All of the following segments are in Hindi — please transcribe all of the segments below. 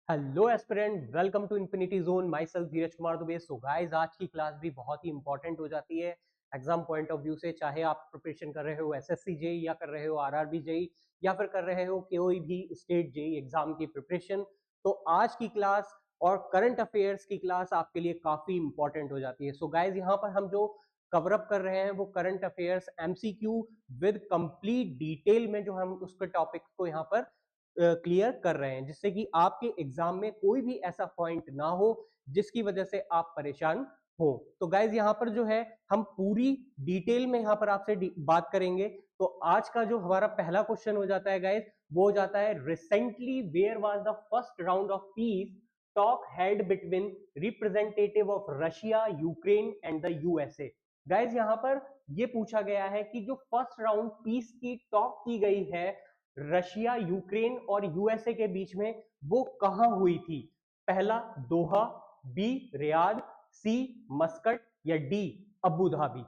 Hello aspirant, welcome to infinity zone. My self Dheeraj Kumar Dubey. So guys, आज की क्लास भी बहुत ही इंपॉर्टेंट हो जाती है एग्जाम पॉइंट ऑफ व्यू से। चाहे आप प्रिपरेशन कर रहे हो एसएससी जेई, या कर रहे हो आरआरबी जेई, या फिर कर रहे हो कोई भी स्टेट जेई एग्जाम की प्रिपरेशन, तो आज की क्लास और करंट अफेयर्स की क्लास आपके लिए काफी इंपॉर्टेंट हो जाती है। सो गाइस, यहाँ पर हम जो कवर अप कर रहे हैं वो current affairs MCQ with complete detail में, जो हम उसके टॉपिक को यहाँ पर क्लियर कर रहे हैं, जिससे कि आपके एग्जाम में कोई भी ऐसा पॉइंट ना हो जिसकी वजह से आप परेशान हो। तो गाइज, यहाँ पर जो है हम पूरी डिटेल में यहाँ पर आपसे बात करेंगे। तो आज का जो हमारा पहला क्वेश्चन हो जाता है गाइज, वो हो जाता है recently where was the first round of peace talk held between representative of Russia, Ukraine and the USA. Guys, यहाँ पर ये पूछा गया है कि जो फर्स्ट राउंड पीस की टॉक की गई है रशिया, यूक्रेन और यूएसए के बीच में, वो कहां हुई थी। पहला दोहा, बी रियाद, सी मस्कट, या D Abu Dhabi.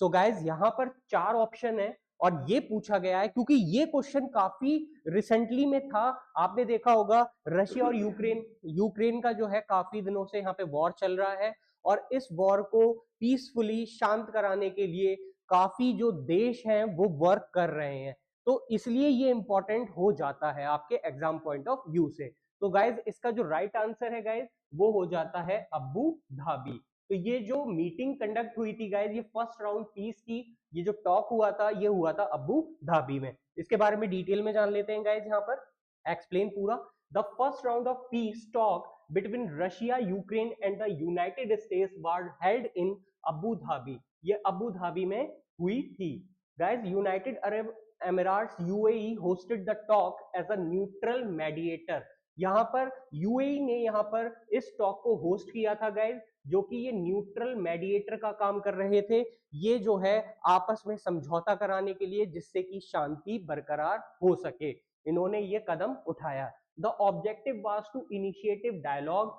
So guys, यहां पर चार ऑप्शन है और ये पूछा गया है क्योंकि ये क्वेश्चन काफी रिसेंटली में था। आपने देखा होगा रशिया और यूक्रेन यूक्रेन का जो है काफी दिनों से यहाँ पे वॉर चल रहा है, और इस वॉर को पीसफुली शांत कराने के लिए काफी जो देश हैं वो वर्क कर रहे हैं। तो इसलिए ये इंपॉर्टेंट हो जाता है आपके एग्जाम पॉइंट ऑफ व्यू से। तो गाइज, इसका जो राइट आंसर है गाइज, वो हो जाता है अबू धाबी। तो ये जो मीटिंग कंडक्ट हुई थी गाइज, ये फर्स्ट राउंड पीस की, ये जो टॉक हुआ था, ये हुआ था अबू धाबी में। इसके बारे में डिटेल में जान लेते हैं गाइज, यहाँ पर एक्सप्लेन पूरा। The first round of peace talk between Russia, Ukraine and the United States was held in Abu Dhabi. ये अबू धाबी में हुई थी। Guys, United Arab Emirates UAE hosted the talk as a neutral mediator. यहाँ पर यूएई ने यहाँ पर इस टॉक को होस्ट किया था गाइज, जो कि ये न्यूट्रल मेडिएटर का काम कर रहे थे। ये जो है आपस में समझौता कराने के लिए, जिससे कि शांति बरकरार हो सके, इन्होंने ये कदम उठाया। The objective was to initiative dialogue,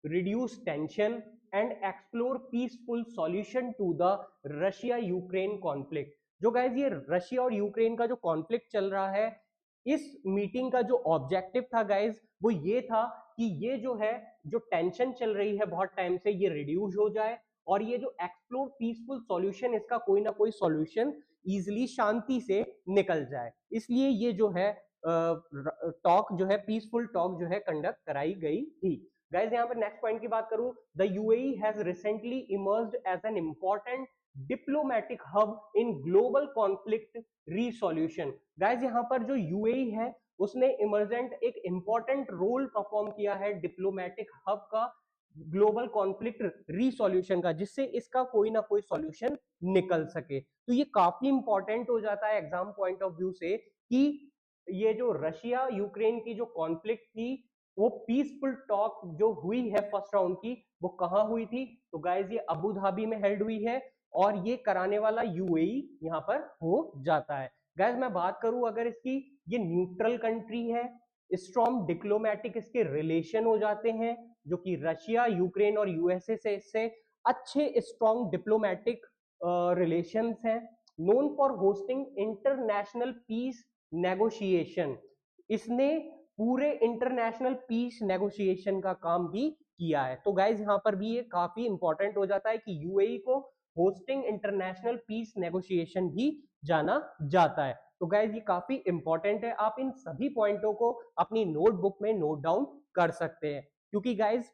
reduce tension and explore peaceful solution to the Russia Ukraine conflict. जो गाइज, ये रशिया और यूक्रेन का जो कॉन्फ्लिक्ट चल रहा है, इस मीटिंग का जो ऑब्जेक्टिव था गाइज, वो ये था कि ये जो है, जो टेंशन चल रही है बहुत टाइम से, ये रिड्यूस हो जाए, और ये जो एक्सप्लोर पीसफुल सॉल्यूशन, इसका कोई ना कोई सॉल्यूशन इजिली शांति से निकल जाए। इसलिए ये जो है टॉक जो है, पीसफुल टॉक जो है कंडक्ट कराई गई थी। गाइज, यहाँ पर नेक्स्ट पॉइंट की बात करूं, the UAE has recently emerged as an important diplomatic hub in global conflict resolution. Guys, यहाँ पर जो यूएई है, उसने इमर्जेंट एक इंपॉर्टेंट रोल परफॉर्म किया है डिप्लोमेटिक हब का, ग्लोबल कॉन्फ्लिक्ट रिसोल्यूशन का, जिससे इसका कोई ना कोई सॉल्यूशन निकल सके। तो ये काफी इंपॉर्टेंट हो जाता है एग्जाम पॉइंट ऑफ व्यू से कि ये जो रशिया यूक्रेन की जो कॉन्फ्लिक्ट थी, वो पीसफुल टॉक जो हुई है फर्स्ट राउंड की, वो कहां हुई थी। तो गाइज, ये अबू धाबी में हेल्ड हुई है, और ये कराने वाला यूएई यहाँ पर हो जाता है। गाइज, मैं बात करूं अगर इसकी, ये न्यूट्रल कंट्री है, स्ट्रॉन्ग डिप्लोमेटिक इसके रिलेशन हो जाते हैं, जो कि रशिया, यूक्रेन और यूएसए से इससे अच्छे स्ट्रॉन्ग डिप्लोमेटिक रिलेशंस हैं। Known for hosting international peace negotiation, इसने पूरे इंटरनेशनल पीस नेगोशिएशन का काम भी किया है। तो गाइज, यहाँ पर भी ये काफी इंपॉर्टेंट हो जाता है कि यूएई को होस्टिंग इंटरनेशनल पीस नेगोशिएशन भी जाना जाता है। तो गाइज, ये काफी इंपॉर्टेंट है, आप इन सभी पॉइंटों को अपनी नोटबुक में नोट डाउन कर सकते हैं, क्योंकि गाइज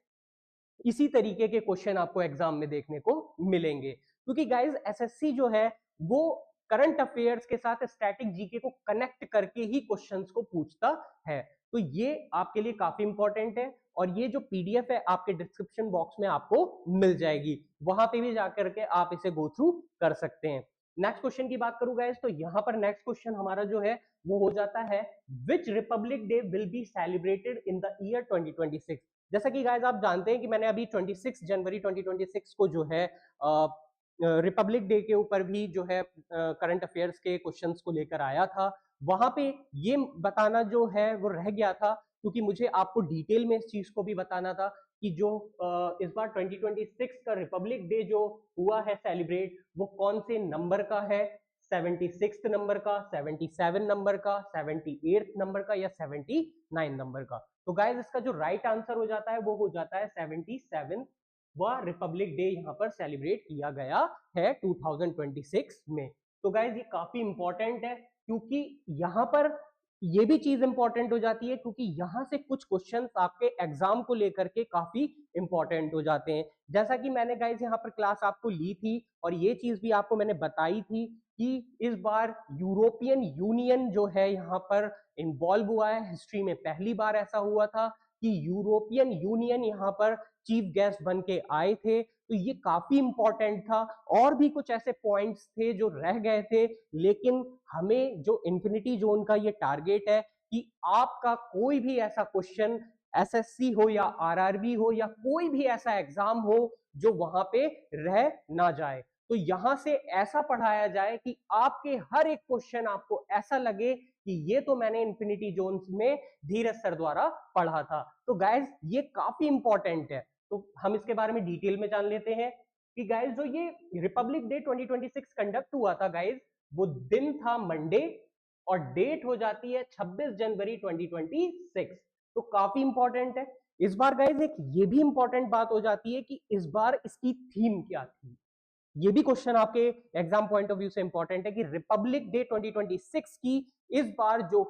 इसी तरीके के क्वेश्चन आपको एग्जाम में देखने को मिलेंगे। क्योंकि गाइज, एसएससी जो है वो करंट अफेयर्स के साथ स्टैटिक जीके को कनेक्ट करके ही क्वेश्चंस को पूछता है। तो ये आपके लिए काफी इंपॉर्टेंट है, और ये जो पीडीएफ है आपके डिस्क्रिप्शन बॉक्स में आपको मिल जाएगी, वहां पे भी जाकर के आप इसे गो थ्रू कर सकते हैं। नेक्स्ट क्वेश्चन की बात करूं गाइस, तो यहाँ पर नेक्स्ट क्वेश्चन हमारा जो है वो हो जाता है, which republic day will be celebrated in the year 2026। जैसा कि गाइस आप जानते हैं कि मैंने अभी 26 जनवरी 2026 को जो है रिपब्लिक डे के ऊपर भी जो है करंट अफेयर्स के क्वेश्चंस को लेकर आया था। वहां पे ये बताना जो है वो रह गया था, क्योंकि मुझे आपको डिटेल में इस चीज को भी बताना था कि जो इस बार 2026 का रिपब्लिक डे जो हुआ है सेलिब्रेट, वो कौन से नंबर का है, 76 नंबर का, 77 नंबर का, 78 नंबर का, या 79 नंबर का। तो गाइज इसका जो राइट आंसर हो जाता है वो हो जाता है 77 वह रिपब्लिक डे यहाँ पर सेलिब्रेट किया गया है 2026 में। तो गाइज ये काफी इंपॉर्टेंट है क्योंकि यहाँ पर ये भी चीज इंपॉर्टेंट हो जाती है क्योंकि यहाँ से कुछ क्वेश्चंस आपके एग्जाम को लेकर के काफी इंपॉर्टेंट हो जाते हैं। जैसा कि मैंने गाइज यहाँ पर क्लास आपको ली थी और ये चीज भी आपको मैंने बताई थी कि इस बार यूरोपियन यूनियन जो है यहाँ पर इन्वॉल्व हुआ है। हिस्ट्री में पहली बार ऐसा हुआ था कि यूरोपियन यूनियन यहाँ पर चीफ गेस्ट बन के आए थे। तो ये काफी इंपॉर्टेंट था। और भी कुछ ऐसे पॉइंट्स थे जो रह गए थे, लेकिन हमें जो इन्फिनिटी जोन का ये टारगेट है कि आपका कोई भी ऐसा क्वेश्चन एसएससी हो या आरआरबी हो या कोई भी ऐसा एग्जाम हो जो वहां पे रह ना जाए, तो यहां से ऐसा पढ़ाया जाए कि आपके हर एक क्वेश्चन आपको ऐसा लगे कि ये तो मैंने इन्फिनिटी जोन में धीरज सर द्वारा पढ़ा था। तो गाइज ये काफी इंपॉर्टेंट है। तो हम इसके बारे में डिटेल में जान लेते हैं कि गाइज जो ये रिपब्लिक डे 2026 कंडक्ट हुआ था गाइज, वो दिन था मंडे और डेट हो जाती है 26 जनवरी 2026। तो काफी इंपॉर्टेंट है। इस बार गाइज एक ये भी इंपॉर्टेंट बात हो जाती है कि इस बार इसकी थीम क्या थी। ये भी क्वेश्चन आपके एग्जाम पॉइंट ऑफ व्यू से इंपॉर्टेंट है कि रिपब्लिक डे 2026 की इस बार जो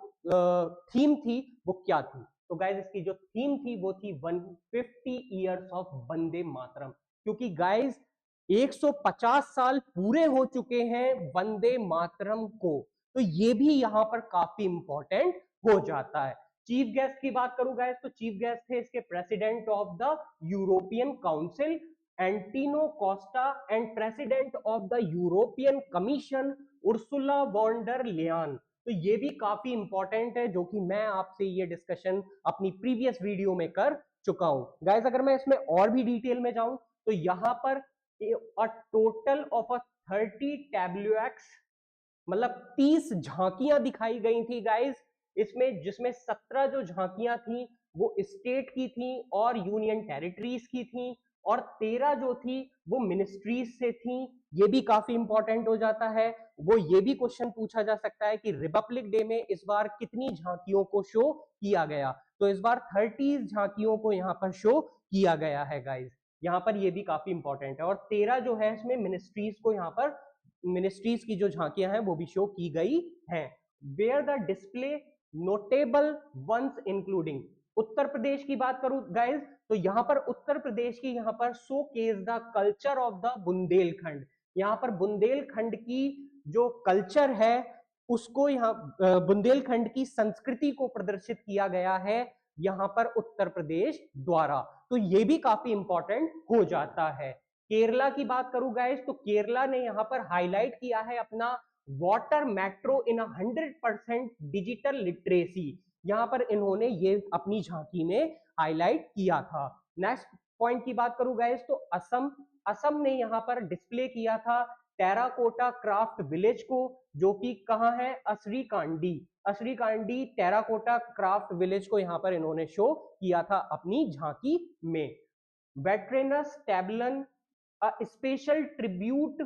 थीम थी वो क्या थी। तो गाइज इसकी जो थीम थी वो थी 150 इयर्स ऑफ वंदे मातरम, क्योंकि गाइज 150 साल पूरे हो चुके हैं वंदे मातरम को। तो ये भी यहां पर काफी इंपॉर्टेंट हो जाता है। चीफ गेस्ट की बात करूं गाइज, तो चीफ गेस्ट थे इसके president of the European council Antonio Costa and president of the European commission Ursula von der Leyen. तो ये भी काफी इंपॉर्टेंट है, जो कि मैं आपसे ये डिस्कशन अपनी प्रीवियस वीडियो में कर चुका हूं। गाइस अगर मैं इसमें और भी डिटेल में जाऊं तो यहां पर अ टोटल ऑफ 30 टैब्लुएक्स, मतलब 30 झांकियां दिखाई गई थी गाइस इसमें, जिसमें 17 जो झांकियां थी वो स्टेट की थी और यूनियन टेरिटरीज की थी और 13 जो थी वो मिनिस्ट्रीज से थी। ये भी काफी इंपॉर्टेंट हो जाता है। वो ये भी क्वेश्चन पूछा जा सकता है कि रिपब्लिक डे में इस बार कितनी झांकियों को शो किया गया। तो इस बार 30 झांकियों को यहाँ पर शो किया गया है गाइज। यहाँ पर ये भी काफी इंपॉर्टेंट है। और 13 जो है इसमें मिनिस्ट्रीज को, यहाँ पर मिनिस्ट्रीज की जो झांकियां हैं वो भी शो की गई हैं। Where the display notable ones including, Uttar Pradesh की बात करूं गाइज तो यहां पर उत्तर प्रदेश की यहाँ पर show case the culture of the Bundelkhand. यहाँ पर बुंदेलखंड की जो कल्चर है उसको, यहाँ बुंदेलखंड की संस्कृति को प्रदर्शित किया गया है यहाँ पर उत्तर प्रदेश द्वारा। तो ये भी काफी इंपॉर्टेंट हो जाता है। केरला की बात करूं गाइस तो केरला ने यहाँ पर हाईलाइट किया है अपना वाटर मेट्रो इन 100% डिजिटल लिटरेसी। यहाँ पर इन्होंने ये अपनी झांकी में हाईलाइट किया था। नेक्स्ट पॉइंट की बात करूं गाइस तो असम, असम ने यहाँ पर डिस्प्ले किया था टेराकोटा क्राफ्ट विलेज को, जो कि कहाँ है, Ashari Kandi. Ashari Kandi terracotta craft village को यहाँ पर इन्होंने शो किया था अपनी झांकी में। वेटरेनस टैबलन, a special tribute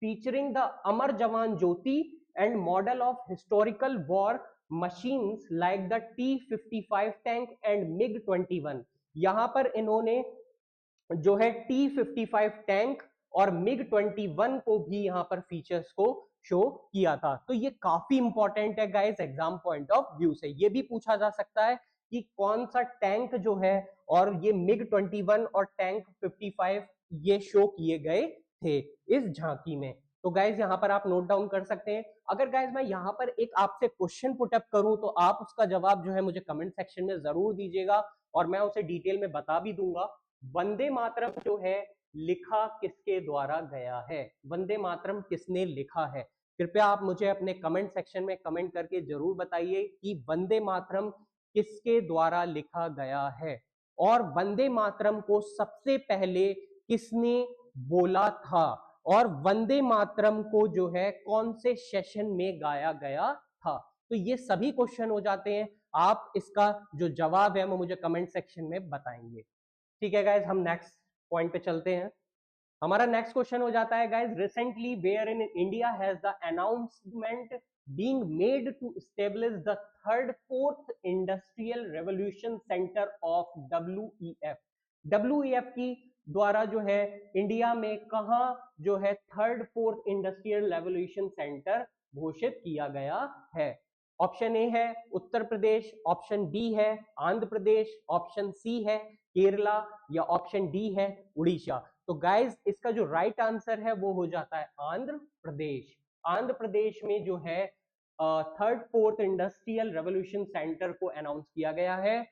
featuring the Amar Jawan Jyoti and model of historical war machines like the T-55 tank and MiG-21। यहाँ पर इन्होंने जो है T-55 टैंक और MiG-21 को भी यहाँ पर फीचर्स को शो किया था। तो ये काफी इंपॉर्टेंट है guys exam point of view से। ये भी पूछा जा सकता है कि कौन सा टैंक जो है और ये MiG-21 और टैंक 55 ये शो किए गए थे इस झांकी में। तो गाइज यहाँ पर आप नोट डाउन कर सकते हैं। अगर गाइज मैं यहाँ पर एक आपसे क्वेश्चन पुटअप करूं तो आप उसका जवाब जो है मुझे कमेंट सेक्शन में जरूर दीजिएगा और मैं उसे डिटेल में बता भी दूंगा। वंदे मातरम जो है लिखा किसके द्वारा गया है, वंदे मातरम किसने लिखा है? कृपया आप मुझे अपने कमेंट सेक्शन में कमेंट करके जरूर बताइए कि वंदे मातरम किसके द्वारा लिखा गया है और वंदे मातरम को सबसे पहले किसने बोला था और वंदे मातरम को जो है कौन से सेशन में गाया गया था। तो ये सभी क्वेश्चन हो जाते हैं। आप इसका जो जवाब है वो मुझे कमेंट सेक्शन में बताएंगे। ठीक है गाइज, हम नेक्स्ट पॉइंट पे चलते हैं। हमारा नेक्स्ट क्वेश्चन हो जाता है guys, recently where in India has the announcement being made to establish the third fourth industrial revolution center of WEF। WEF की द्वारा जो है इंडिया में कहा जो है third fourth industrial revolution centre घोषित किया गया है। ऑप्शन ए है उत्तर प्रदेश, ऑप्शन बी है आंध्र प्रदेश, ऑप्शन सी है केरला, या ऑप्शन डी है उड़ीसा। तो गाइज इसका जो राइट आंसर है वो हो जाता है आंध्र प्रदेश। आंध्र प्रदेश में जो है third fourth industrial revolution centre को अनाउंस किया गया है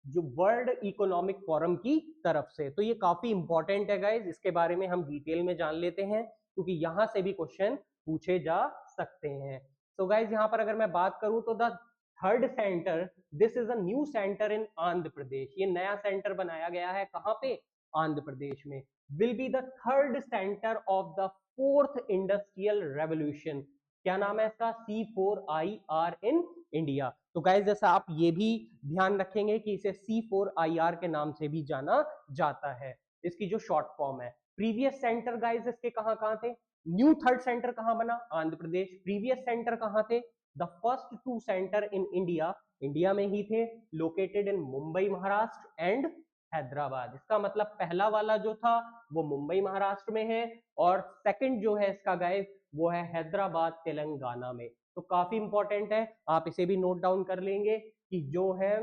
जो वर्ल्ड इकोनॉमिक फोरम की तरफ से। तो ये काफी इंपॉर्टेंट है गाइज, इसके बारे में हम डिटेल में जान लेते हैं क्योंकि यहां से भी क्वेश्चन पूछे जा सकते हैं। तो गाइज यहाँ पर अगर मैं बात करूं तो the third centre, this is a new centre in Andhra Pradesh. ये नया सेंटर बनाया गया है कहां पे? आंध्र प्रदेश में। Will be the third centre of the fourth industrial revolution. क्या नाम है इसका? C4IR in India. तो गाइस जैसा आप ये भी ध्यान रखेंगे कि इसे C4IR के नाम से भी जाना जाता है, इसकी जो शॉर्ट फॉर्म है। प्रीवियस सेंटर गाइस इसके कहां कहां थे? न्यू थर्ड सेंटर कहां बना? आंध्र प्रदेश। प्रीवियस सेंटर कहां थे? The first two centre in India, India में ही थे, located in Mumbai Maharashtra and Hyderabad. इसका मतलब पहला वाला जो था वो मुंबई महाराष्ट्र में है और सेकंड जो है इसका गाइस वो है हैदराबाद तेलंगाना में। तो काफी इंपॉर्टेंट है, आप इसे भी नोट डाउन कर लेंगे कि जो है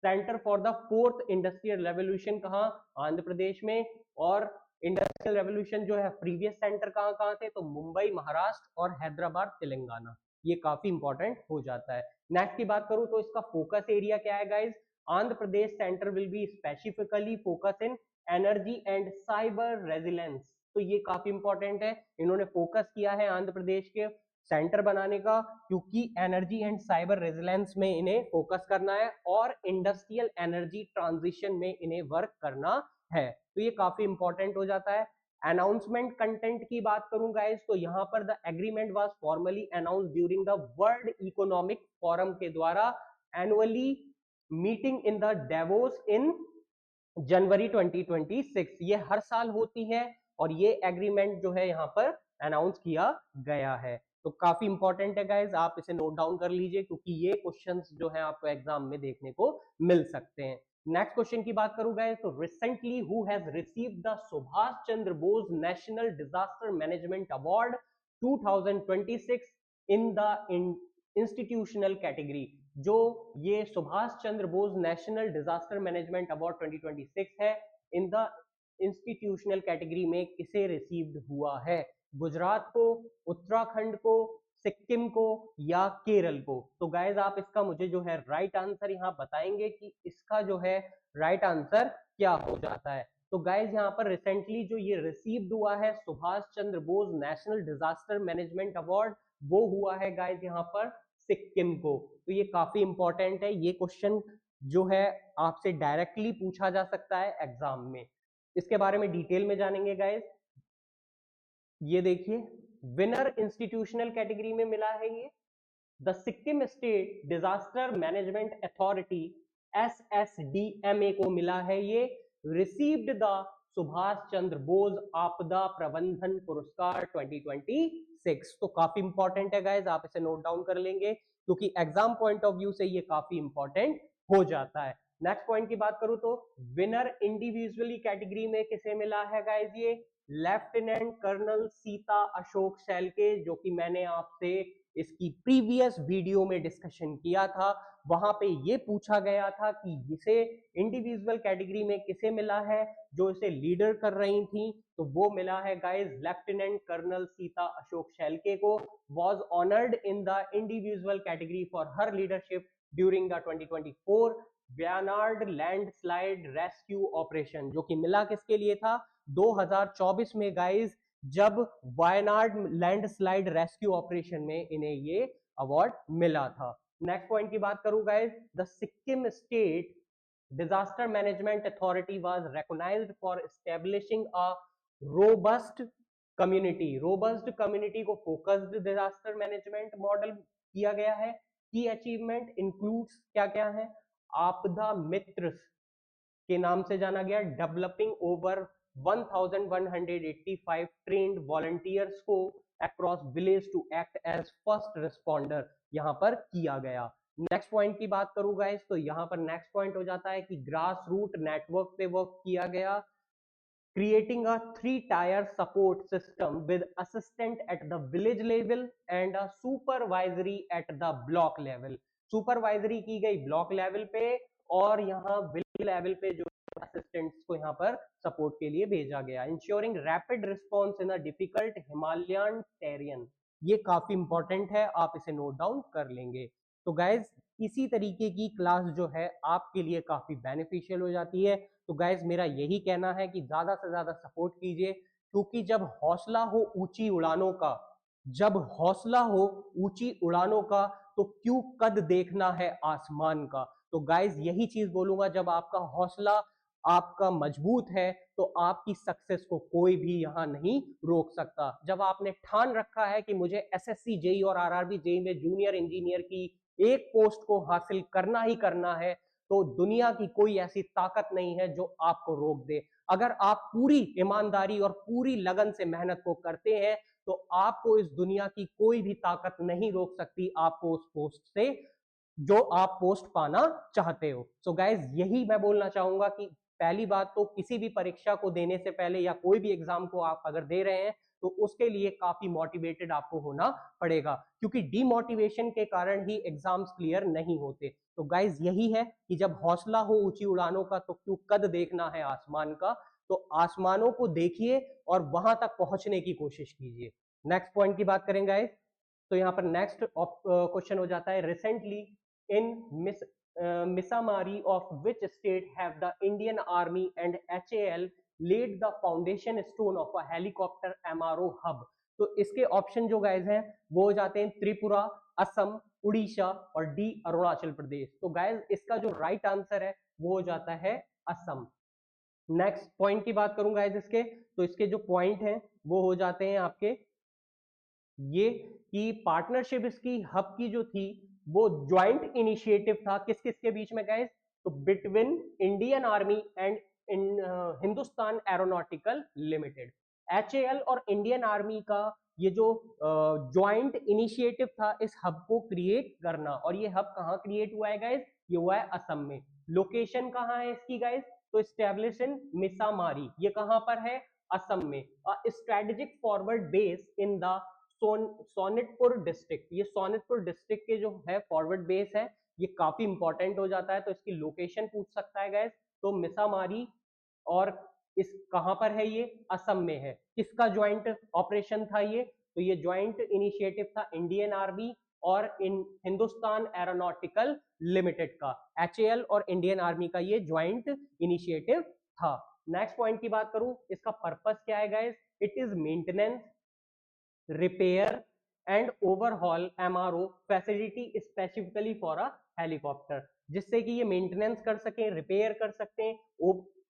centre for the fourth industrial revolution कहाँ? आंध्र प्रदेश में। और इंडस्ट्रियल रेवोल्यूशन जो है प्रीवियस सेंटर कहाँ कहाँ थे? तो मुंबई महाराष्ट्र और हैदराबाद तेलंगाना। ये काफी इंपॉर्टेंट हो जाता है। नेक्स्ट की बात करूं तो इसका फोकस एरिया क्या है guys? Andhra Pradesh centre will be specifically focus in energy and cyber resilience. तो ये काफी इंपॉर्टेंट है, इन्होंने फोकस किया है आंध्र प्रदेश के सेंटर बनाने का क्योंकि एनर्जी एंड साइबर रेजिलेंस में इन्हें फोकस करना है और इंडस्ट्रियल एनर्जी ट्रांजिशन में इन्हें वर्क करना है। तो ये काफी इंपॉर्टेंट हो जाता है। अनाउंसमेंट कंटेंट की बात करूं गाइस तो यहां पर the agreement was formally announced during the world economic forum के द्वारा annually meeting in the Davos in January 2026। ये हर साल होती है और ये एग्रीमेंट जो है यहाँ पर अनाउंस किया गया है। तो काफी इंपॉर्टेंट है गाइज, आप इसे नोट डाउन कर लीजिए क्योंकि ये क्वेश्चंस जो है आपको एग्जाम में देखने को मिल सकते हैं। नेक्स्ट क्वेश्चन की बात करूं गाइज तो recently who has received the Subhash Chandra Bose national disaster management award 2026 in the institutional category. जो ये Subhash Chandra Bose national disaster management award 2026 है, इन द इंस्टीट्यूशनल कैटेगरी में किसे रिसीव्ड हुआ है? गुजरात को, उत्तराखंड को, सिक्किम को या केरल को? तो गाइज आप इसका मुझे जो है राइट आंसर यहाँ बताएंगे कि इसका जो है राइट आंसर क्या हो जाता है। तो गाइज यहाँ पर रिसेंटली जो ये रिसीव्ड हुआ है Subhash Chandra Bose national disaster management award, वो हुआ है गाइज यहाँ पर सिक्किम को। तो ये काफी इंपॉर्टेंट है, ये क्वेश्चन जो है आपसे डायरेक्टली पूछा जा सकता है एग्जाम में। इसके बारे में डिटेल में जानेंगे गाइस। ये देखिए विनर इंस्टीट्यूशनल कैटेगरी में मिला है ये the Sikkim state disaster management authority SSDMA को मिला है ये रिसीव्ड द सुभाष चंद्र बोस आपदा प्रबंधन पुरस्कार 2026। तो काफी इंपॉर्टेंट है गाइस, आप इसे नोट डाउन कर लेंगे क्योंकि एग्जाम पॉइंट ऑफ व्यू से ये काफी इंपॉर्टेंट हो जाता है। नेक्स्ट पॉइंट की बात करूं तो विनर इंडिविजुअली कैटेगरी में किसे मिला है गाइस? ये लेफ्टिनेंट कर्नल सीता अशोक शैलके, जो कि मैंने आपसे इसकी प्रीवियस वीडियो में डिस्कशन किया था। वहां पे ये पूछा गया था कि इसे इंडिविजुअल कैटेगरी में किसे मिला है, जो इसे लीडर कर रही थी, तो वो मिला है guys lieutenant colonel Sita Ashok Shelke को। Was honoured in the individual category for her leadership during the 2024 Wayanad landslide rescue operation, जो कि मिला किसके लिए था? 2024 में गाइस जब वायनाड लैंडस्लाइड रेस्क्यू ऑपरेशन में इन्हें ये अवार्ड मिला था। नेक्स्ट पॉइंट की बात करूं guys, the Sikkim state disaster management authority was recognised for establishing a robust community. Robust community को फोकस्ड डिजास्टर मैनेजमेंट मॉडल किया गया है। की अचीवमेंट इंक्लूड्स क्या क्या है? आपदा मित्र के नाम से जाना गया, डेवलपिंग ओवर 1185 ट्रेन्ड वॉलंटियर्स को across village to act as first responder यहाँ पर किया गया। नेक्स्ट पॉइंट की बात करूं गाइस, तो यहाँ पर नेक्स्ट पॉइंट हो जाता है कि ग्रास रूट नेटवर्क पे वर्क किया गया, creating a three-tier support system with assistant at the village level and a supervisory at the block level। Supervisory की गई ब्लॉक लेवल पे और यहाँ विलेज लेवल पे जो असिस्टेंट्स को यहाँ पर सपोर्ट के लिए भेजा गया। Ensuring rapid response in a difficult Himalayan terrain, ये काफी इंपॉर्टेंट है, आप इसे नोट डाउन कर लेंगे। तो गाइज इसी तरीके की क्लास जो है आपके लिए काफी बेनिफिशियल हो जाती है। तो गाइज मेरा यही कहना है कि ज्यादा से ज्यादा सपोर्ट कीजिए, क्योंकि जब हौसला हो ऊंची उड़ानों का, जब हौसला हो ऊंची उड़ानों का, तो क्यों कद देखना है आसमान का। तो गाइज यही चीज बोलूंगा, जब आपका हौसला आपका मजबूत है तो आपकी सक्सेस को कोई भी यहां नहीं रोक सकता। जब आपने ठान रखा है कि मुझे एसएससी जेई और आरआरबी जेई में जूनियर इंजीनियर की एक पोस्ट को हासिल करना ही करना है, तो दुनिया की कोई ऐसी ताकत नहीं है जो आपको रोक दे। अगर आप पूरी ईमानदारी और पूरी लगन से मेहनत को करते हैं तो आपको इस दुनिया की कोई भी ताकत नहीं रोक सकती आपको उस पोस्ट से जो आप पोस्ट पाना चाहते हो। सो गाइज यही मैं बोलना चाहूंगा कि पहली बात तो किसी भी परीक्षा को देने से पहले या कोई भी एग्जाम को आप अगर दे रहे हैं तो उसके लिए काफी मोटिवेटेड आपको होना पड़ेगा, क्योंकि डीमोटिवेशन के कारण ही एग्जाम्स क्लियर नहीं होते। तो गाइज यही है कि जब हौसला हो ऊंची उड़ानों का तो क्यों कद देखना है आसमान का। तो आसमानों को देखिए और वहां तक पहुंचने की कोशिश कीजिए। नेक्स्ट पॉइंट की बात करेंगे गाइज, तो यहाँ पर नेक्स्ट क्वेश्चन हो जाता है, recently in Misamari of which state have the Indian Army and HAL laid the foundation stone of a helicopter MRO hub। तो इसके ऑप्शन जो गाइज हैं वो हो जाते हैं त्रिपुरा, असम, उड़ीसा और डी अरुणाचल प्रदेश। तो गाइज इसका जो राइट आंसर है वो हो जाता है असम। नेक्स्ट पॉइंट की बात करूंगा गाइज इसके, तो इसके जो पॉइंट हैं वो हो जाते हैं आपके ये कि पार्टनरशिप इसकी हब की जो थी वो ज्वाइंट इनिशिएटिव था किस किस के बीच में गाइस, तो between Indian army and Hindustan aeronautical limited. HAL और इंडियन आर्मी का ये जो ज्वाइंट इनिशिएटिव था इस हब को क्रिएट करना, और ये हब कहाँ क्रिएट हुआ है गाइस, ये हुआ है असम में। लोकेशन कहाँ है इसकी गाइस, तो स्टैब्लिश इन मिसामारी, ये कहाँ पर है, असम में। Strategic forward base in the Sonitpur district, ये सोनितपुर डिस्ट्रिक्ट के जो है फॉरवर्ड बेस है, ये काफी इंपॉर्टेंट हो जाता है। तो इसकी लोकेशन पूछ सकता है गैस, तो मिसामारी, और इस कहां पर है, ये असम में है। किसका ज्वाइंट ऑपरेशन था ये, तो ये ज्वाइंट इनिशिएटिव था इंडियन आर्मी और हिंदुस्तान एरोनॉटिकल लिमिटेड का। एचएएल और इंडियन आर्मी का ये ज्वाइंट इनिशिएटिव था। नेक्स्ट पॉइंट की बात करूं, इसका पर्पस क्या है guys, it is maintenance, repair and overhaul MRO facility specifically for a helicopter, जिससे कि ये मेंटेनेंस कर सकें, रिपेयर कर सकते हैं,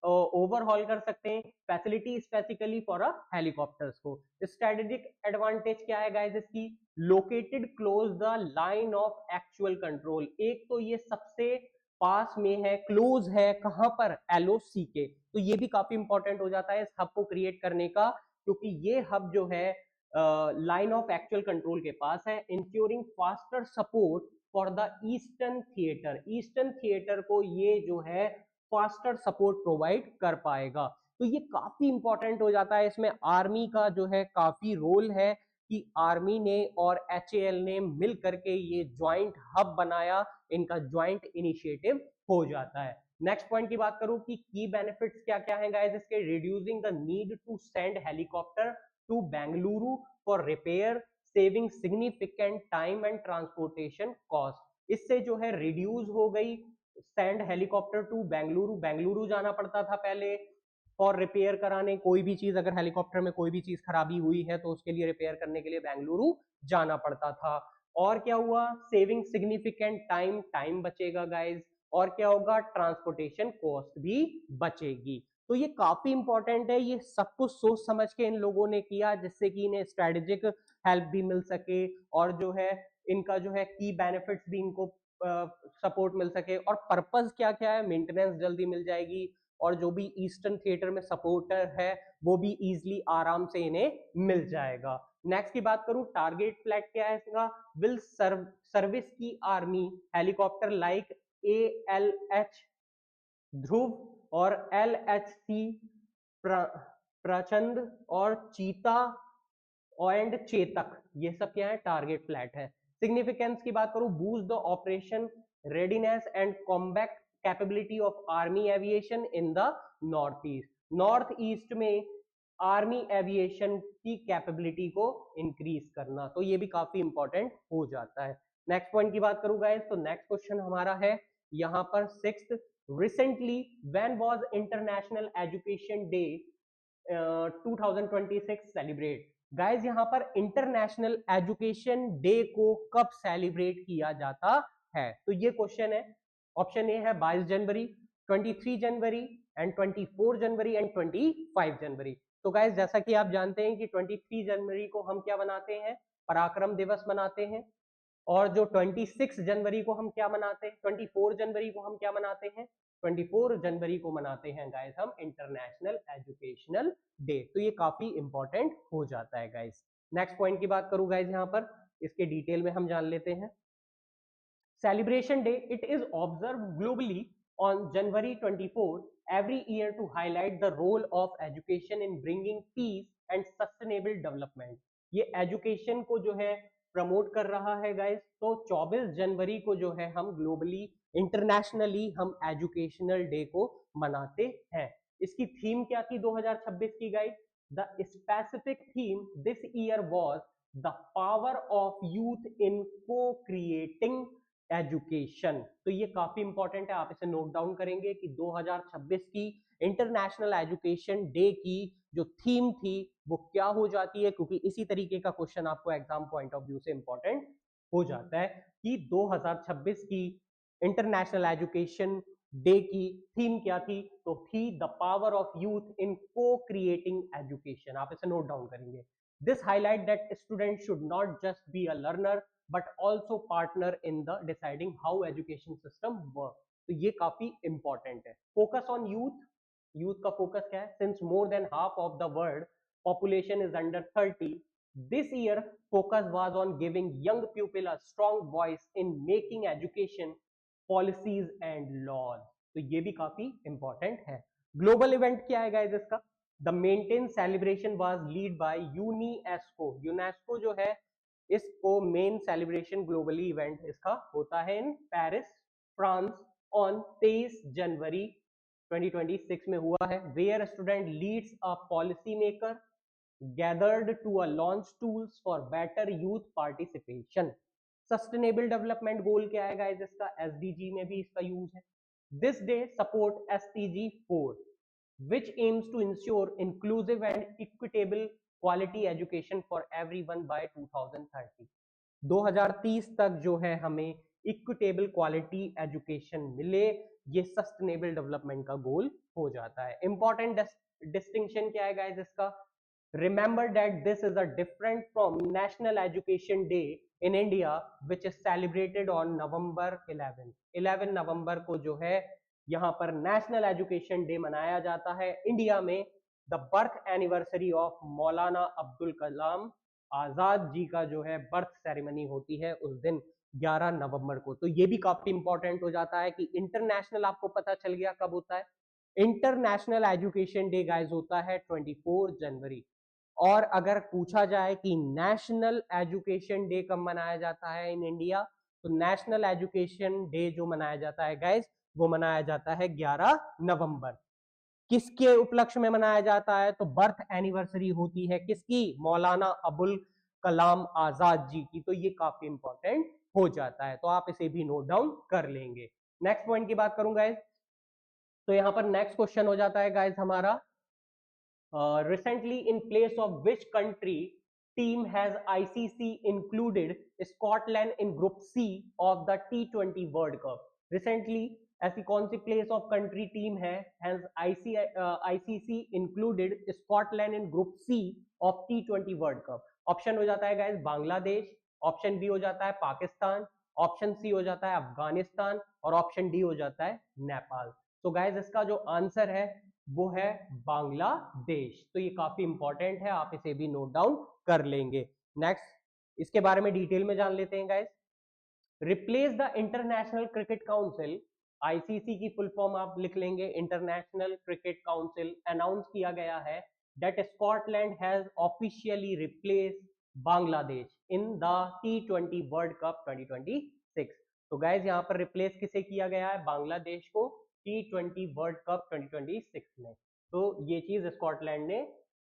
ओवरहॉल कर सकते हैं, facility specifically for a helicopters को। स्ट्रेटेजिक एडवांटेज क्या है गाइस इसकी, located close the line of actual control, एक तो ये सबसे पास में है, क्लोज है, कहां पर, एलओसी के। तो ये भी काफी इंपॉर्टेंट हो जाता है इस हब को क्रिएट करने का, क्योंकि ये हब जो है लाइन ऑफ एक्चुअल कंट्रोल के पास है। Ensuring faster support for the eastern theatre, eastern theatre को ये जो है फास्टर सपोर्ट प्रोवाइड कर पाएगा। तो ये काफी इंपॉर्टेंट हो जाता है, इसमें आर्मी का जो है काफी रोल है कि आर्मी ने और एचएएल ने मिल करके ये ज्वाइंट हब बनाया, इनका ज्वाइंट इनिशिएटिव हो जाता है। नेक्स्ट पॉइंट की बात करूं कि की बेनिफिट्स क्या क्या हैं गाइस इसके, reducing the need to send helicopter to Bengaluru for repair, saving significant time and transportation cost. इससे जो है रिड्यूस हो गई send helicopter to Bengaluru, Bengaluru जाना पड़ता था पहले फॉर रिपेयर कराने, कोई भी चीज अगर हेलीकॉप्टर में कोई भी चीज खराबी हुई है तो उसके लिए रिपेयर करने के लिए बेंगलुरु जाना पड़ता था। और क्या हुआ, सेविंग सिग्निफिकेंट टाइम, टाइम बचेगा गाइज, और क्या होगा, ट्रांसपोर्टेशन कॉस्ट भी बचेगी। तो ये काफी इंपॉर्टेंट है, ये सब कुछ सोच समझ के इन लोगों ने किया जिससे कि इन्हें स्ट्रेटेजिक हेल्प भी मिल सके, और जो है इनका जो है की बेनिफिट्स भी इनको सपोर्ट मिल सके। और पर्पस क्या क्या है, मेंटेनेंस जल्दी मिल जाएगी, और जो भी ईस्टर्न थिएटर में सपोर्टर है वो भी इजीली आराम से इन्हें मिल जाएगा। नेक्स्ट की बात करूं, टारगेट फ्लैग क्या है इसका, विल सर्विस की आर्मी हेलीकॉप्टर लाइक ALH ध्रुव और LHC प्रचंड और चीता एंड चेतक, ये सब क्या है, टारगेट फ्लैट है। सिग्निफिकेंस की बात करूं, boost the operation readiness and combat capability of army aviation in the north east. North east में आर्मी एविएशन की कैपेबिलिटी को इंक्रीज करना, तो ये भी काफी इंपॉर्टेंट हो जाता है। नेक्स्ट पॉइंट की बात करूं गाइस, तो नेक्स्ट क्वेश्चन हमारा है यहाँ पर 6th, recently when was international education day 2026 celebrate. Guys यहाँ पर इंटरनेशनल एजुकेशन डे को कब सेलिब्रेट किया जाता है, तो ये क्वेश्चन है। ऑप्शन ए है 22 जनवरी, 23 जनवरी एंड 24 जनवरी एंड 25 जनवरी। तो गाइज जैसा कि आप जानते हैं कि 23 जनवरी को हम क्या मनाते हैं, पराक्रम दिवस मनाते हैं, और जो 26 जनवरी को हम क्या मनाते हैं, 24 जनवरी को हम क्या मनाते हैं, 24 जनवरी को मनाते हैं गाइस हम इंटरनेशनल एजुकेशनल डे। तो ये काफी इंपॉर्टेंट हो जाता है गाइस। नेक्स्ट पॉइंट की बात करूं गाइस, यहाँ पर इसके डिटेल में हम जान लेते हैं। Celebration day, it is observe globally on January 24 every year to highlight the role of education in bringing peace and sustainable development। ये एजुकेशन को जो है प्रमोट कर रहा है गाइस। तो 24 जनवरी को जो है हम ग्लोबली इंटरनेशनली हम एजुकेशनल डे को मनाते हैं। इसकी थीम क्या थी 2026 की guys, the specific theme this year was the power of youth in को क्रिएटिंग एजुकेशन। तो ये काफी इंपॉर्टेंट है, आप इसे नोट डाउन करेंगे कि 2026 की इंटरनेशनल एजुकेशन डे की जो थीम थी वो क्या हो जाती है, क्योंकि इसी तरीके का क्वेश्चन आपको एग्जाम पॉइंट ऑफ व्यू से इंपॉर्टेंट हो जाता है कि 2026 की इंटरनेशनल एजुकेशन डे की थीम क्या थी, तो थी the power of youth in को क्रिएटिंग एजुकेशन। आप इसे नोट डाउन करेंगे। This highlight that student should not just be a learner but also partner in the deciding how education system work। तो ये काफी इंपॉर्टेंट है। फोकस ऑन यूथ, यूथ का फोकस क्या है, since more than half of the world population is under 30, this year focus was on giving young people a strong voice in making education policies and laws। तो ये भी काफी इंपॉर्टेंट है। ग्लोबल इवेंट क्या है गाइस इसका, the maintain celebration was lead by UNESCO. UNESCO जो है इसको मेन सेलिब्रेशन ग्लोबली इवेंट इसका होता है in Paris France on 23 January 2026 में हुआ है, where student leads a policy maker gathered to a launch tools for better youth participation. Sustainable development goal क्या है गाइस इसका, एसडीजी में भी इसका यूज है। This day support STG 4 which aims to ensure inclusive and equitable quality education for everyone by 2030। 2030 तक जो है हमें इक्विटेबल क्वालिटी एजुकेशन मिले, ये सस्टेनेबल डेवलपमेंट का गोल हो जाता है। इंपॉर्टेंट डिस्टिंक्शन क्या है गाइस इसका, remember that this is a different from national education day in India which is celebrated on November 11 नवंबर को जो है यहाँ पर नेशनल एजुकेशन डे मनाया जाता है इंडिया में। द बर्थ एनिवर्सरी ऑफ मौलाना अब्दुल कलाम आजाद जी का जो है बर्थ सेरेमनी होती है उस दिन 11 नवंबर को। तो ये भी काफी इंपॉर्टेंट हो जाता है कि इंटरनेशनल आपको पता चल गया कब होता है, इंटरनेशनल एजुकेशन डे गाइस होता है 24 जनवरी। और अगर पूछा जाए कि नेशनल एजुकेशन डे कब मनाया जाता है इन इंडिया, तो नेशनल एजुकेशन डे जो मनाया जाता है गाइस वो मनाया जाता है 11 नवंबर। किसके उपलक्ष्य में मनाया जाता है, तो बर्थ एनिवर्सरी होती है किसकी, मौलाना अबुल कलाम आजाद जी की। तो ये काफी इंपॉर्टेंट हो जाता है, तो आप इसे भी नोट डाउन कर लेंगे। नेक्स्ट पॉइंट की बात करूं गाइस, तो यहां पर नेक्स्ट क्वेश्चन हो जाता है गाइस हमारा, recently in place of which country team has ICC included Scotland in Group C of the T20 World Cup। Recently ऐसी कौन सी प्लेस ऑफ कंट्री टीम है has ICC included Scotland in group C of T20 world cup. Option हो जाता है गाइस बांग्लादेश, ऑप्शन बी हो जाता है पाकिस्तान, ऑप्शन सी हो जाता है अफगानिस्तान और ऑप्शन डी हो जाता है नेपाल। तो गाइज इसका जो आंसर है वो है बांग्लादेश। तो ये काफी इंपॉर्टेंट है, आप इसे भी नोट डाउन कर लेंगे। नेक्स्ट इसके बारे में डिटेल में जान लेते हैं guys. Replace the international cricket council, ICC की फुल फॉर्म आप लिख लेंगे इंटरनेशनल क्रिकेट काउंसिल, अनाउंस किया गया है that Scotland has officially replace Bangladesh in the T20 world cup 2026। तो गाइज यहाँ पर रिप्लेस किसे किया गया है, बांग्लादेश को T20 वर्ल्ड कप 2026 में। तो ये चीज स्कॉटलैंड ने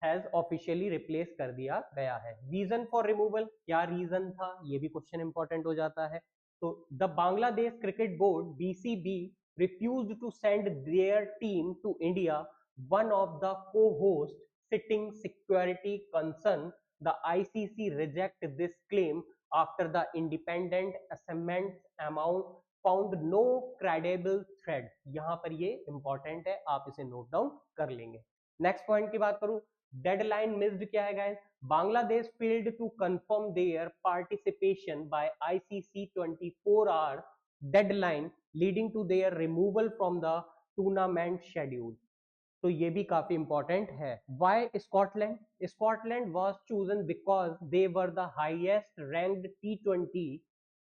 हैज ऑफिशियली रिप्लेस कर दिया गया है। रीजन फॉर रिमूवल, क्या रीजन था, ये भी क्वेश्चन इंपॉर्टेंट हो जाता है। तो the Bangladesh cricket board BCB refused to send their team to India, one of the co-host citing security concern. The ICC reject this claim after the independent assessment amount found no credible thread। यहाँ पर ये इंपॉर्टेंट है, आप इसे नोट डाउन कर लेंगे। नेक्स्ट पॉइंट की बात करूं, डेडलाइन मिस्ड क्या है guys, Bangladesh failed to confirm their participation by ICC 24 hour deadline leading to their removal from the tournament schedule. तो ये भी काफी इंपॉर्टेंट है। Why Scotland, Scotland was chosen because they were the highest ranked T20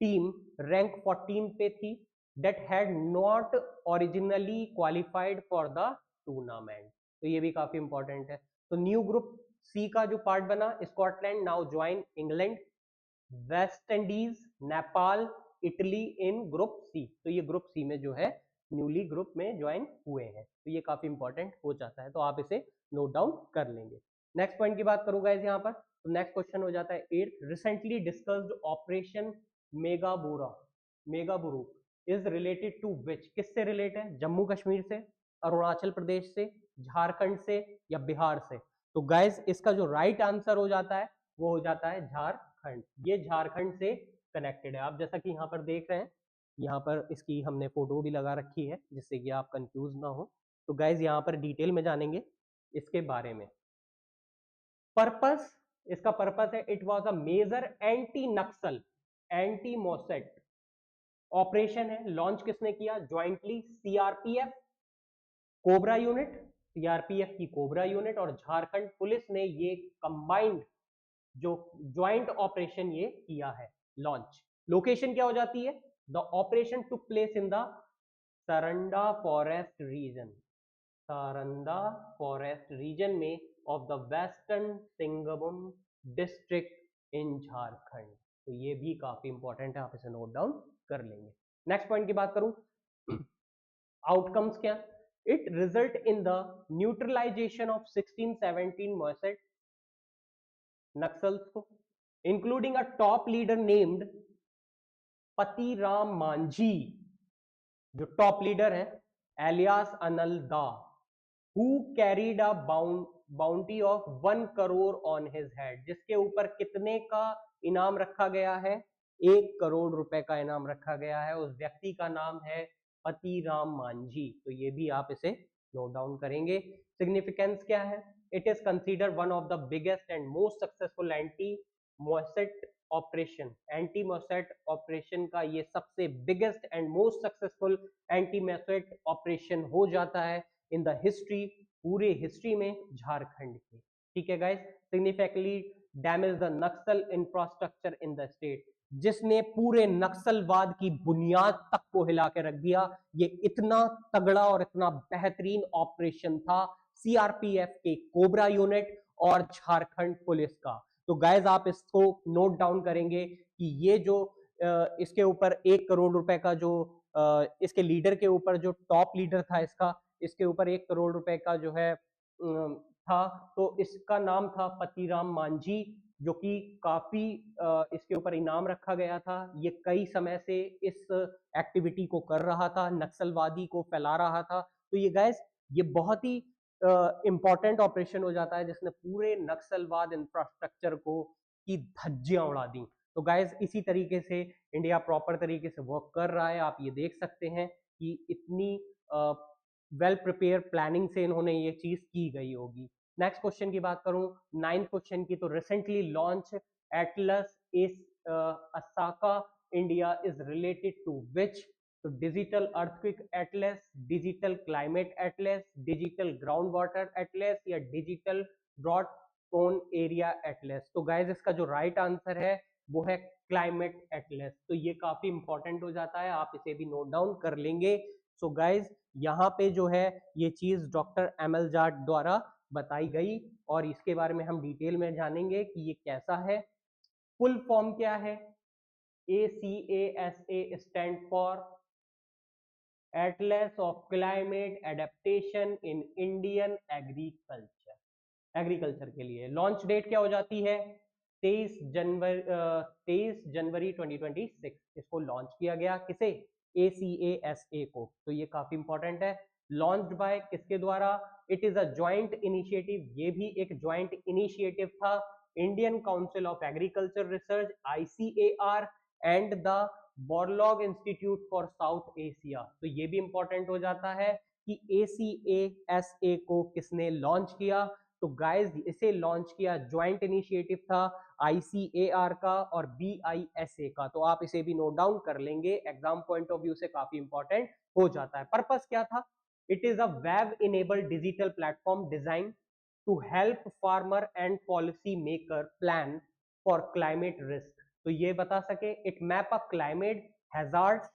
team, rank 14 पे थी, that had not originally qualified for the tournament. तो ये भी काफी इंपॉर्टेंट है। तो न्यू ग्रुप सी का जो पार्ट बना, Scotland now join England, West Indies, Nepal, Italy in group C. तो ये ग्रुप सी में जो है न्यूली ग्रुप में ज्वाइन हुए हैं। तो ये काफी इंपॉर्टेंट हो जाता है, तो आप इसे नोट डाउन कर लेंगे। नेक्स्ट पॉइंट की बात करूंगा इस यहाँ पर, तो नेक्स्ट क्वेश्चन हो जाता है 8th, recently discussed operation Megaburu, Megaburu is related to which, किससे रिलेट है, जम्मू कश्मीर से, अरुणाचल प्रदेश से, झारखंड से या बिहार से। तो गाइज इसका जो राइट आंसर हो जाता है वो हो जाता है झारखंड। ये झारखंड से कनेक्टेड है। आप जैसा कि यहाँ पर देख रहे हैं, यहाँ पर इसकी हमने फोटो भी लगा रखी है जिससे कि आप कंफ्यूज ना हो। तो गाइज यहाँ पर डिटेल में जानेंगे इसके बारे में। पर्पस, इसका पर्पस है it was a major anti Naxal anti Maoist operation है। लॉन्च किसने किया, jointly CRPF CoBRA unit, CRPF की कोबरा यूनिट और झारखंड पुलिस ने ये कंबाइंड जो ज्वाइंट ऑपरेशन ये किया है लॉन्च। लोकेशन क्या हो जाती है, the operation took place in the Saranda forest region, Saranda forest region में of the western Singhbhum district in Jharkhand. तो ये भी काफी इंपॉर्टेंट है, आप इसे नोट डाउन कर लेंगे। नेक्स्ट पॉइंट की बात करूं, आउटकम्स क्या, it result in the neutralization of 16-17 Maoist Naxals को, including a top leader named Patiram Manjhi, जो टॉप लीडर है alias Analda, who carried a bounty of 1 crore on his head, जिसके ऊपर कितने का इनाम रखा गया है, 1 करोड़ रुपए का इनाम रखा गया है। उस व्यक्ति का नाम है पतिराम मांझी। तो ये भी आप इसे नोट डाउन करेंगे। सिग्निफिकेंस क्या है, it is consider one of the biggest and most successful anti Maoist operation, anti Maoist operation का ये सबसे biggest and most successful anti Maoist operation हो जाता है इन द हिस्ट्री, पूरे हिस्ट्री में झारखंड के। ठीक है guys, significantly damage the Naxal infrastructure in the state, जिसने पूरे नक्सलवाद की बुनियाद तक को हिला के रख दिया। ये इतना तगड़ा और इतना बेहतरीन ऑपरेशन था सीआरपीएफ के कोबरा यूनिट और झारखंड पुलिस का। तो गाइज आप इसको नोट डाउन करेंगे कि ये जो इसके ऊपर 1 करोड़ रुपए का जो इसके लीडर के ऊपर जो टॉप लीडर था इसका, इसके ऊपर 1 करोड़ रुपए का जो है था, तो इसका नाम था पतिराम मांझी, जो कि काफी इसके ऊपर इनाम रखा गया था। ये कई समय से इस एक्टिविटी को कर रहा था, नक्सलवादी को फैला रहा था। तो ये गाइस ये बहुत ही इंपॉर्टेंट ऑपरेशन हो जाता है जिसने पूरे नक्सलवाद इंफ्रास्ट्रक्चर को की धज्जियां उड़ा दी। तो गाइस इसी तरीके से इंडिया प्रॉपर तरीके से वर्क कर रहा है। आप ये देख सकते हैं कि इतनी वेल प्रिपेयर प्लानिंग से इन्होंने ये चीज की गई होगी। नेक्स्ट क्वेश्चन की बात करूं 9th क्वेश्चन की, तो रिसेंटली लॉन्च एटलस इस असाका India is related to which तो digital earthquake atlas, digital climate atlas, digital ground water atlas या digital broad tone area atlas. तो गाइज इसका जो राइट आंसर है वो है क्लाइमेट एटलस। तो ये काफी इंपॉर्टेंट हो जाता है, आप इसे भी नोट डाउन कर लेंगे। सो गाइज यहाँ पे जो है ये चीज डॉक्टर एमएल जाट द्वारा बताई गई और इसके बारे में हम डिटेल में जानेंगे कि ये कैसा है। फुल फॉर्म क्या है? ACASA stand for Atlas of climate adaptation in Indian agriculture के लिए। लॉन्च डेट क्या हो जाती है? 23 जनवरी 2026 इसको लॉन्च किया गया। किसे? ACASA को। तो ये काफी इंपॉर्टेंट है। लॉन्च्ड बाय किसके द्वारा? It is a joint initiative, ये भी एक ज्वाइंट इनिशिएटिव था, Indian council of agriculture research ICAR and the Borlaug institute for south Asia. तो ये भी इंपॉर्टेंट हो जाता है कि ACASA को किसने लॉन्च किया। तो गाइज इसे लॉन्च किया, ज्वाइंट इनिशिएटिव था ICAR का और BISA का। तो आप इसे भी नोट डाउन कर लेंगे, एग्जाम पॉइंट ऑफ व्यू से काफी इंपॉर्टेंट हो जाता है। पर्पस क्या था? It is a web enabled digital platform design to help farmer and policy maker plan for climate risk. तो ये बता सके, it map a climate hazards,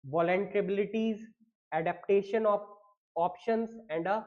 vulnerabilities, adaptation of options and a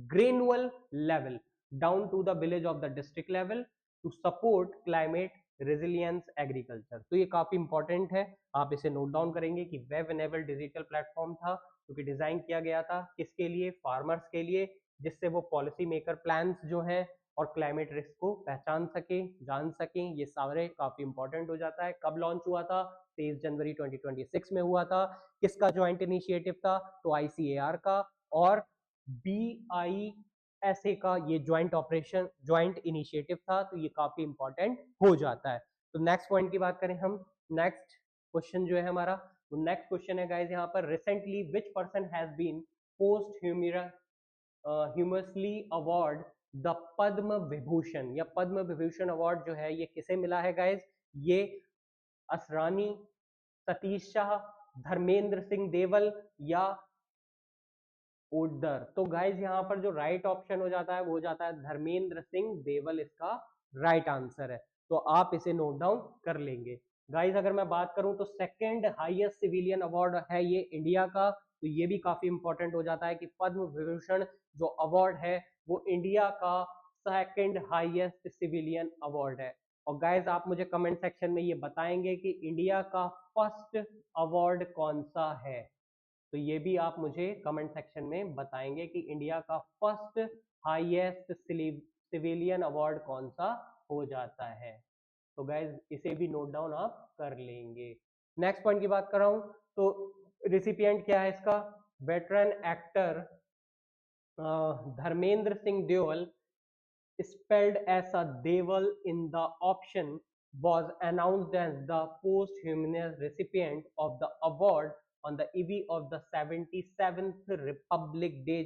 granular level down to the village of the district level to support climate resilience agriculture। तो ये काफी इंपॉर्टेंट है, आप इसे नोट डाउन करेंगे कि वेब एनेबल्ड डिजिटल प्लेटफॉर्म था क्योंकि डिजाइन किया गया था किसके लिए? फार्मर्स के लिए, जिससे वो पॉलिसी मेकर प्लान्स जो हैं और क्लाइमेट रिस्क को पहचान सके, जान सकें। ये सारे काफी इंपॉर्टेंट हो जाता है। कब लॉन्च हुआ था? 23 जनवरी 2026 में हुआ था। किसका ज्वाइंट इनिशिएटिव था? तो ICAR का और BISA का ये ज्वाइंट ऑपरेशन, ज्वाइंट इनिशिएटिव था। तो ये काफी इंपॉर्टेंट हो जाता है। तो नेक्स्ट पॉइंट की बात करें हम, नेक्स्ट क्वेश्चन जो है हमारा, तो नेक्स्ट क्वेश्चन है गाइस यहाँ पर, recently which person has been posthumously awarded the Padma Vibhushan, या पद्म विभूषण अवार्ड जो है ये किसे मिला है गाइस? ये असरानी, सतीश शाह, धर्मेंद्र सिंह देवल या ओडर। तो गाइज यहाँ पर जो राइट ऑप्शन हो जाता है वो हो जाता है धर्मेंद्र सिंह देवल, इसका राइट आंसर है। तो आप इसे नोट डाउन कर लेंगे। गाइज अगर मैं बात करूं तो सेकंड हाईएस्ट सिविलियन अवार्ड है ये इंडिया का। तो ये भी काफी इंपॉर्टेंट हो जाता है कि पद्म विभूषण जो अवार्ड है वो इंडिया का सेकंड हाईएस्ट सिविलियन अवार्ड है। और गाइज आप मुझे कमेंट सेक्शन में ये बताएंगे कि इंडिया का फर्स्ट अवार्ड कौन सा है। तो ये भी आप मुझे कमेंट सेक्शन में बताएंगे कि इंडिया का फर्स्ट हाईएस्ट सिविलियन अवार्ड कौन सा हो जाता है। तो गाइज इसे भी नोट डाउन आप कर लेंगे। नेक्स्ट पॉइंट की बात कर रहा हूं, तो रिसिपिएंट क्या है इसका? Veteran actor Dharmendra Singh Deol, spelled as a Deval in the option, was announced as the posthumous recipient of the award on the eve of the 77th Republic Day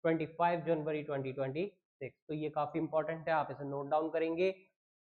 25 जनवरी 2026। तो ये काफी इंपॉर्टेंट है, आप इसे नोट डाउन करेंगे।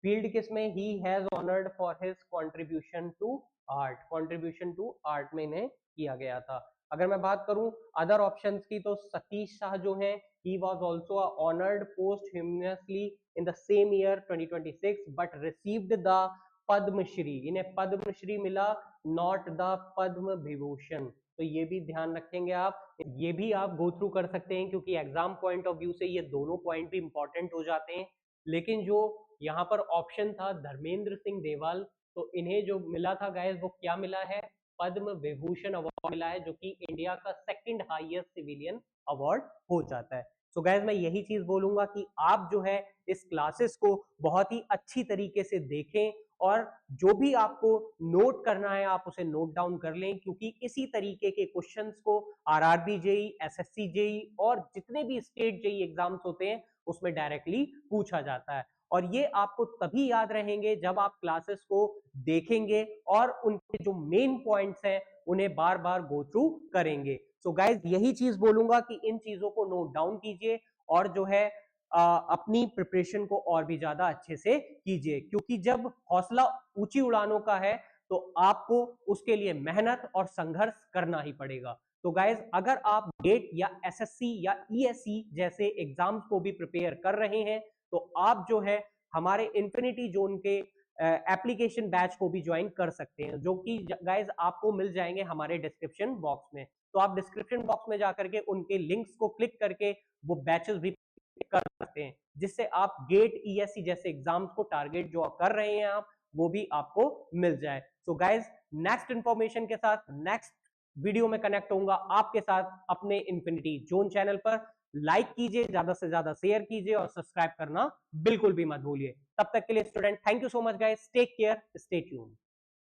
फील्ड किसमें? He has honoured for his contribution to art, contribution to art में इन्हें किया गया था। अगर मैं बात करूं अदर ऑप्शंस की, तो सतीश शाह जो हैं he was also honored posthumously in the same year 2026 but received the Padma Shri, इन्हें पद्म श्री मिला, नॉट द पद्म विभूषण। तो ये भी ध्यान रखेंगे आप, ये भी आप गो थ्रू कर सकते हैं क्योंकि एग्जाम पॉइंट ऑफ व्यू से ये दोनों पॉइंट भी इंपॉर्टेंट हो जाते हैं। लेकिन जो यहाँ पर ऑप्शन था धर्मेंद्र सिंह देवाल, तो इन्हें जो मिला था गाइस वो क्या मिला है? पद्म विभूषण अवार्ड मिला है, जो कि इंडिया का सेकंड हाईएस्ट सिविलियन अवार्ड हो जाता है। तो गाइस मैं यही चीज बोलूंगा कि आप जो है इस क्लासेस को बहुत ही अच्छी तरीके से देखें और जो भी आपको नोट करना है आप उसे नोट डाउन कर लें, क्योंकि इसी तरीके के क्वेश्चंस को आरआरबी जेई, एसएससी जेई और जितने भी स्टेट जेई एग्जाम्स होते हैं उसमें डायरेक्टली पूछा जाता है। और ये आपको तभी याद रहेंगे जब आप क्लासेस को देखेंगे और उनके जो मेन पॉइंट्स हैं उन्हें बार बार गो थ्रू करेंगे। सो गाइज यही चीज बोलूंगा कि इन चीजों को नोट डाउन कीजिए और जो है अपनी प्रिपरेशन को और भी ज्यादा अच्छे से कीजिए, क्योंकि जब हौसला ऊंची उड़ानों का है तो आपको उसके लिए मेहनत और संघर्ष करना ही पड़ेगा। तो गाइज अगर आप गेट या एसएससी या ईएससी जैसे एग्जाम्स को भी प्रिपेयर कर रहे हैं तो आप जो है हमारे इन्फिनिटी जोन के एप्लीकेशन बैच को भी ज्वाइन कर सकते हैं, जो कि गाइज आपको मिल जाएंगे हमारे डिस्क्रिप्शन बॉक्स में। तो आप डिस्क्रिप्शन बॉक्स में जाकर के उनके लिंक्स को क्लिक करके वो बैचेस भी कर सकते हैं, जिससे आप गेट ईएससी जैसे एग्जाम्स को टारगेट जो कर रहे हैं आप वो भी आपको मिल जाए। सो गाइज नेक्स्ट इंफॉर्मेशन के साथ नेक्स्ट वीडियो में कनेक्ट होऊंगा आपके साथ अपने इन्फिनिटी जोन चैनल पर। लाइक कीजिए, ज्यादा से ज्यादा शेयर कीजिए और सब्सक्राइब करना बिल्कुल भी मत भूलिए। तब तक के लिए student, thank you so much guys, take care, stay tuned.